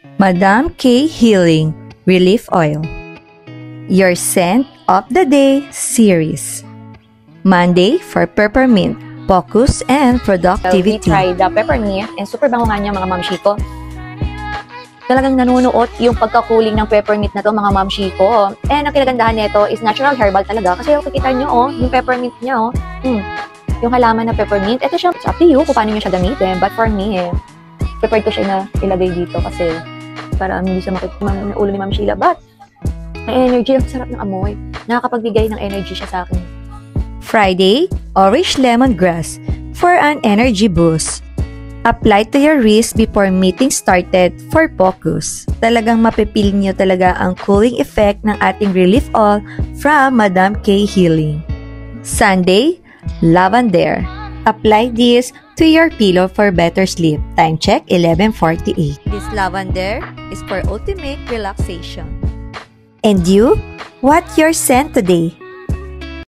Madam K Healing Relief Oil. Your Scent of the Day series. Monday for peppermint, focus and productivity. We tried the peppermint and super bango nga niya mga mamshi ko. Talagang nanunuot yung pagka-cooling ng peppermint na to mga mamshi ko. And ang kinagandahan nito is natural herbal talaga. Kasi makikita nyo yung peppermint niya yung halaman na peppermint. Ito siya, it's up to you kung paano nyo siya gamitin. But for me, prepared ko siya na ilagay dito kasi para hindi siya makikita ng ulo ni Ma'am Sheila. But, may energy, ang sarap ng amoy. Nakakapagbigay ng energy siya sa akin. Friday, orange lemongrass for an energy boost. Apply to your wrist before meeting started for focus. Talagang mapipil nyo talaga ang cooling effect ng ating relief oil from Madam K Healing. Sunday, lavender. Apply this to your pillow for better sleep. Time check, 11:48. This lavender is for ultimate relaxation. And you? What's your scent today?